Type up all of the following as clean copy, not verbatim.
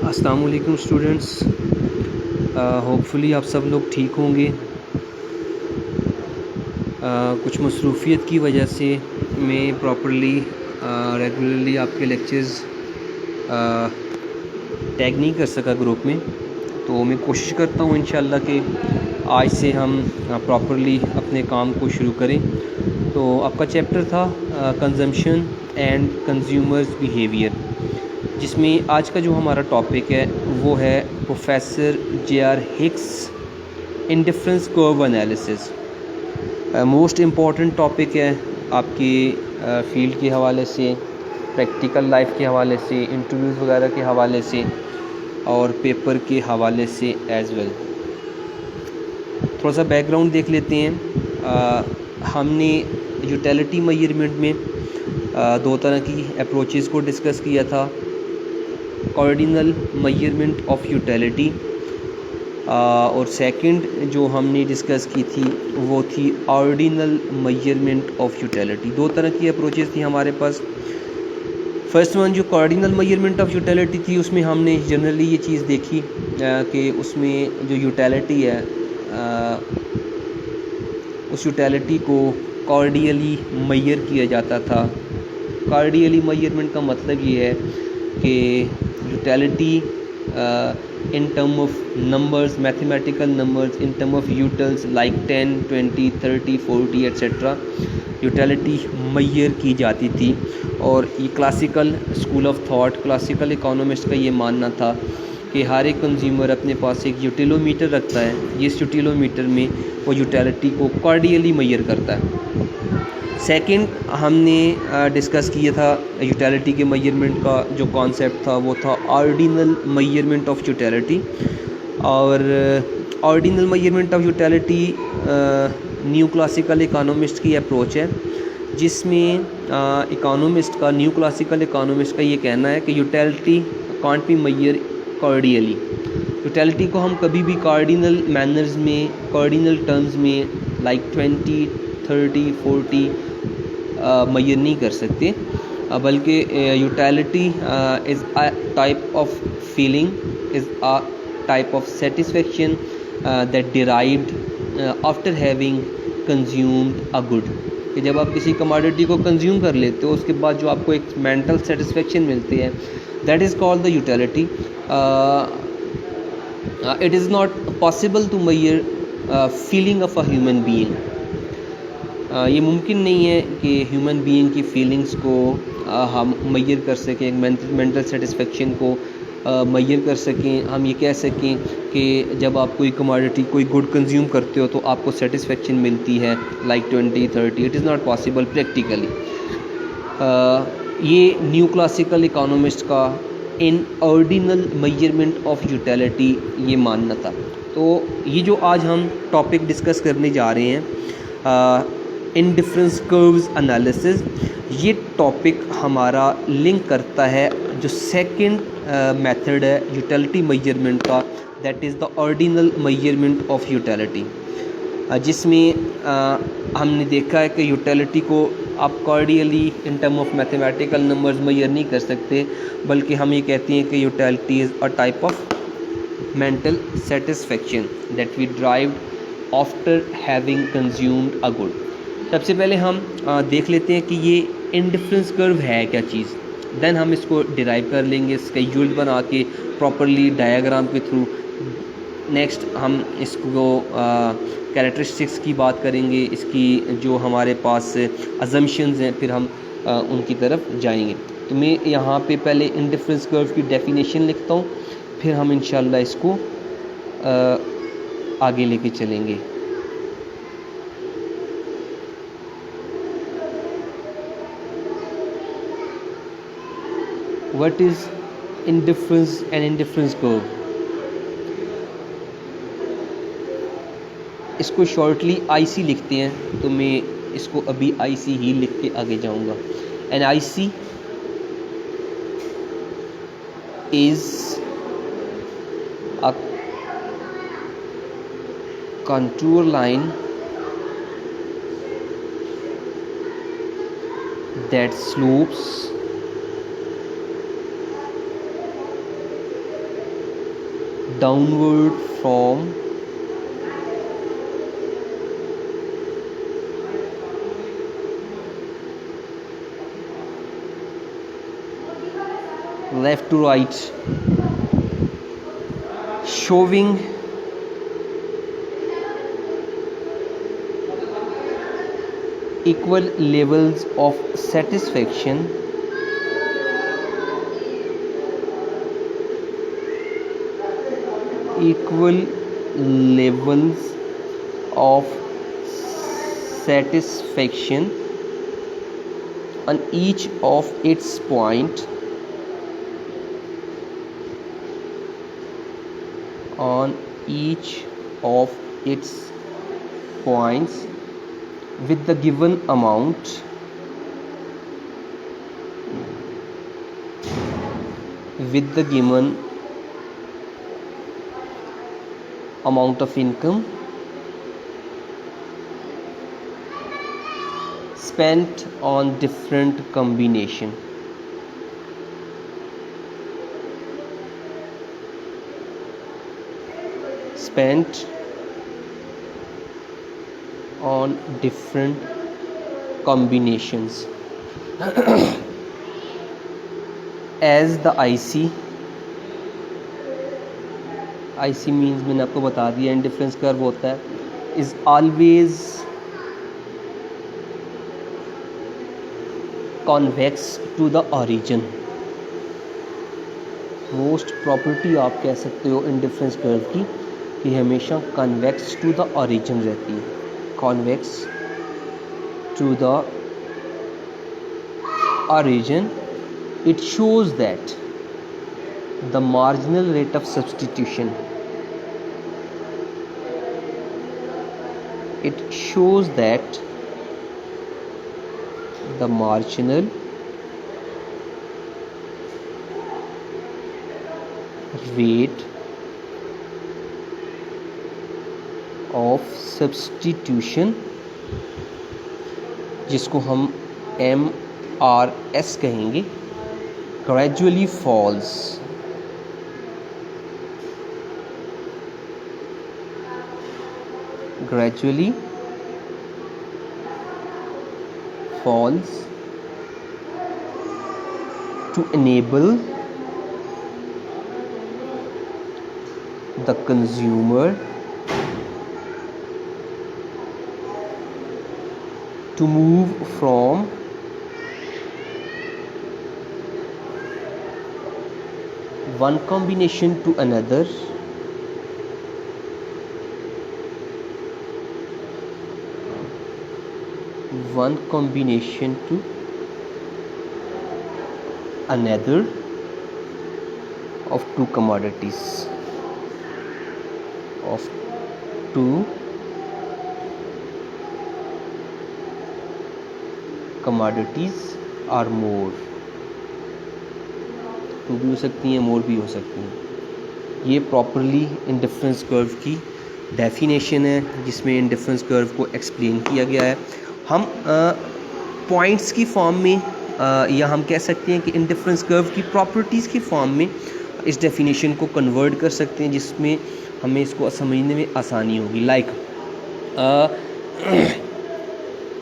अस्सलाम वालेकुम students. Hopefully आप सब लोग ठीक होंगे। कुछ मसरूफ़ियत की वजह से मैं प्रॉपरली रेगुलरली आपके लेक्चर्स टैग नहीं कर सका ग्रुप में, तो मैं कोशिश करता हूँ इंशाल्लाह कि आज से हम प्रॉपरली अपने काम को शुरू करें। तो आपका चैप्टर था कंजम्पशन एंड कंज्यूमर्स बिहेवियर, जिसमें आज का जो हमारा टॉपिक है वो है professor JR. Hicks indifference curve analysis. Most important topic है आपकी फील्ड के हवाले से, प्रैक्टिकल लाइफ के हवाले से, इंटरव्यूज़ वगैरह के हवाले से और पेपर के हवाले से एज़ वेल। थोड़ा सा बैकग्राउंड देख लेते हैं। हमने यूटिलिटी मेजरमेंट में दो तरह की अप्रोचेस को डिस्कस किया था। ऑर्डिनल मेजरमेंट ऑफ यूटिलिटी और सेकंड जो हमने डिस्कस की थी वो थी ऑर्डिनल मेजरमेंट ऑफ यूटिलिटी। दो तरह की अप्रोचेस थी हमारे पास। फर्स्ट वन जो ऑर्डिनल मेजरमेंट ऑफ यूटिलिटी थी, उसमें हमने जनरली ये चीज़ देखी कि उसमें जो यूटिलिटी है उस यूटिलिटी को कार्डियली मेजर किया जाता था। कार्डियली मेजरमेंट का मतलब ये है कि utility in term of numbers, mathematical numbers, in term of utils like 10, 20, 30, 40 etc. Utility major की जाती थी। और ये classical school of thought, classical economist का ये मानना था कि हर एक कंज्यूमर अपने पास एक यूटिलोमीटर रखता है, जिस यूटिलोमीटर में वो यूटिलिटी को कार्डियली मेजर करता है। सेकंड हमने डिस्कस किया था यूटिलिटी के मेजरमेंट का जो कॉन्सेप्ट था वो था ऑर्डिनल मेजरमेंट ऑफ यूटिलिटी। और ordinal measurement of utility new classical economist की अप्रोच है, जिसमें इकोनॉमिस्ट का, न्यू क्लासिकल इकोनॉमिस्ट का ये कहना है कि utility can't be measure cardinally. Utility को हम कभी भी कार्डिनल मैनर्स में, कार्डिनल टर्म्स में लाइक 20, 30, 40 मेजर नहीं कर सकते, बल्कि utility is a type of feeling, is a type of satisfaction that derived after having consumed a good. कि जब आप किसी कमोडिटी को कंज्यूम कर लेते हो उसके बाद जो आपको एक मेंटल सेटिस्फेक्शन मिलती है, that is called the utility. It is not possible to measure feeling of a human being. ये मुमकिन नहीं है कि ह्यूमन बीइंग की फीलिंग्स को हम मेजर कर सकें, मेंटल सेटिस्फेक्शन को मेजर कर सकें। हम ये कह सकें कि जब आप कोई कमोडिटी, कोई गुड कंज्यूम करते हो तो आपको सेटिस्फेक्शन मिलती है like 20, 30। It is not possible practically. ये न्यू क्लासिकल इकोनॉमिस्ट का इन ऑर्डिनल मेजरमेंट ऑफ यूटिलिटी ये मानना था। तो ये जो आज हम टॉपिक डिस्कस करने जा रहे हैं, इंडिफरेंस कर्व्स एनालिसिस, ये टॉपिक हमारा लिंक करता है जो सेकंड मेथड है यूटिलिटी मेजरमेंट का, that is the ordinal measurement of utility, जिसमें हमने देखा है कि यूटिलिटी को आप cardinally in term of mathematical numbers measure नहीं कर सकते, बल्कि हम ये कहते हैं कि utility is a type of mental satisfaction that we derived after having consumed a good. सबसे पहले हम देख लेते हैं कि ये इंडिफरेंस कर्व है क्या चीज़, देन हम इसको डिराइव कर लेंगे स्केड्यूल बना के प्रॉपरली डायग्राम के थ्रू। नेक्स्ट हम इसको कैरेक्टरिस्टिक्स की बात करेंगे, इसकी जो हमारे पास अजम्पशंस हैं फिर हम उनकी तरफ जाएंगे। तो मैं यहाँ पे पहले इंडिफरेंस कर्व की डेफिनेशन लिखता हूँ, फिर हम इंशाल्लाह इसको आगे लेके चलेंगे। What is indifference and indifference curve? इसको शॉर्टली IC लिखते हैं, तो मैं इसको अभी IC ही लिख के आगे जाऊंगा। An IC is a contour line that slopes downward from left to right, showing equal levels of satisfaction equal levels of satisfaction on each of its point on each of its points with the given amount of income spent on different combination. Spent on different combinations. As the IC means मैंने आपको बता दिया indifference curve होता है is always convex to the origin. Most property आप कह सकते हो इंडिफरेंस कर्व की कि हमेशा कॉन्वेक्स टू द ओरिजिन रहती है. Convex to the origin. It shows that the marginal rate of substitution the marginal rate of substitution जिसको हम MRS कहेंगे gradually falls to enable the consumer to move from one combination to another of two commodities or more. Two भी हो सकती हैं मोर भी हो सकती हैं. ये प्रॉपरली इंडिफरेंस कर्व की डेफिनेशन है जिसमें इंडिफरेंस कर्व को एक्सप्लेन किया गया है. हम पॉइंट्स की फॉर्म में या हम कह सकते हैं कि इंडिफरेंस कर्व की प्रॉपर्टीज़ की फॉर्म में इस डेफिनेशन को कन्वर्ट कर सकते हैं जिसमें हमें इसको समझने में आसानी होगी. लाइक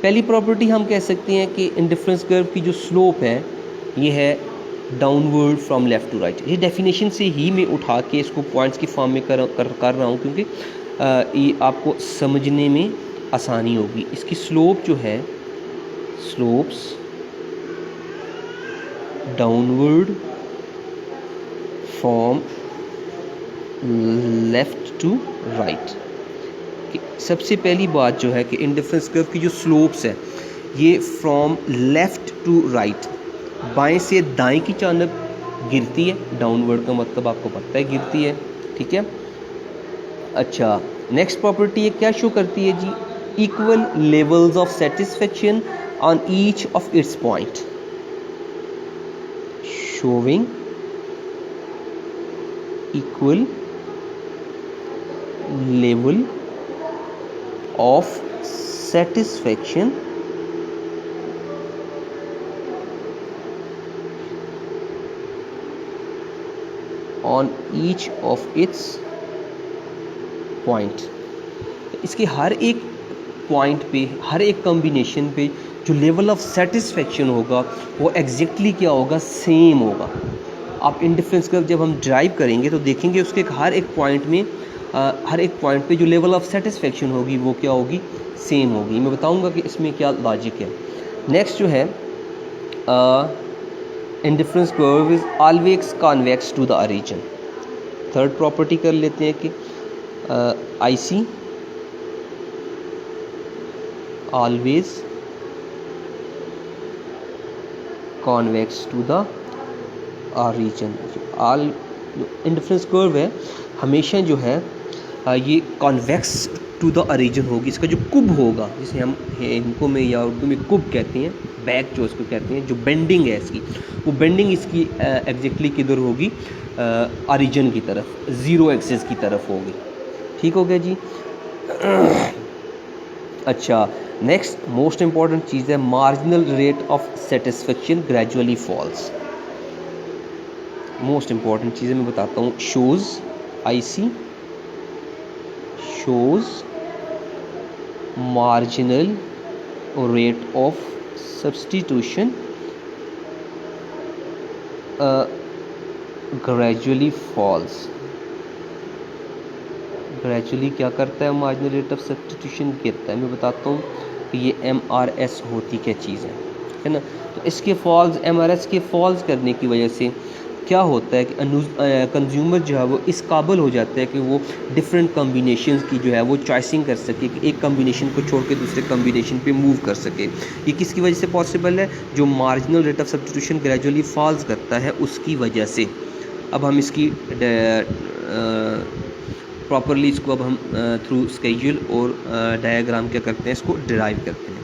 पहली प्रॉपर्टी हम कह सकते हैं कि इंडिफरेंस कर्व की जो स्लोप है ये है downward from left to right. ये डेफिनेशन से ही मैं उठा के इसको पॉइंट्स की फॉर्म में कर रहा हूँ क्योंकि ये आपको समझने में आसानी होगी. इसकी स्लोप जो है slopes downward from left to right. सबसे पहली बात जो है कि इंडिफरेंस कर्व की जो स्लोप्स है ये फ्रॉम लेफ़्ट टू राइट बाएं से दाएं की जानब गिरती है. डाउनवर्ड का मतलब आपको पता है गिरती है. ठीक है. अच्छा नेक्स्ट प्रॉपर्टी है क्या शो करती है जी equal levels of satisfaction on each of its point showing equal level of satisfaction on each of its point. इसके हर एक पॉइंट पे, हर एक कॉम्बिनेशन पे जो लेवल ऑफ सेटिस्फेक्शन होगा वो एग्जैक्टली क्या होगा, सेम होगा। आप इंडिफरेंस कर्व जब हम ड्राइव करेंगे तो देखेंगे उसके हर एक पॉइंट में हर एक पॉइंट पे जो लेवल ऑफ सेटिस्फेक्शन होगी वो क्या होगी, सेम होगी। मैं बताऊंगा कि इसमें क्या लॉजिक है। नेक्स्ट जो है indifference curve is always convex to the origin. Third property कर लेते हैं कि IC always convex to the origin. All indifference curve है हमेशा जो है ये कॉन्वेक्स टू द ओरिजिन होगी। इसका जो कुब होगा, जिसे हम हिंदी में या उर्दू में कुब कहते हैं, बैक जो इसको कहते हैं, जो बेंडिंग है इसकी, वो बेंडिंग इसकी एग्जैक्टली किधर होगी, ओरिजिन की तरफ, ज़ीरो एक्सिस की तरफ होगी। ठीक हो गया जी। अच्छा, नेक्स्ट मोस्ट इम्पॉर्टेंट चीज़ है marginal rate of satisfaction gradually falls. Most important चीज़ें मैं बताता हूँ। Shows IC shows marginal rate of substitution gradually falls। Gradually क्या करता है, मार्जिनल रेट ऑफ सब्सटीट्यूशन कहता है। मैं बताता हूँ कि ये MRS होती क्या चीज़ है ना। तो इसके फॉल्स, MRS के फॉल्स करने की वजह से क्या होता है कि कंज्यूमर जो है वो इस काबिल हो जाता है कि वो डिफरेंट कॉम्बिनेशंस की जो है वो चॉइसिंग कर सके, कि एक कॉम्बिनेशन को छोड़ के दूसरे कॉम्बिनेशन पे मूव कर सके। ये किसकी वजह से पॉसिबल है, जो marginal rate of substitution gradually falls करता है उसकी वजह से। अब हम इसकी प्रॉपरली इसको अब हम थ्रू स्केड्यूल और डायग्राम क्या करते हैं, इसको डिराइव करते हैं।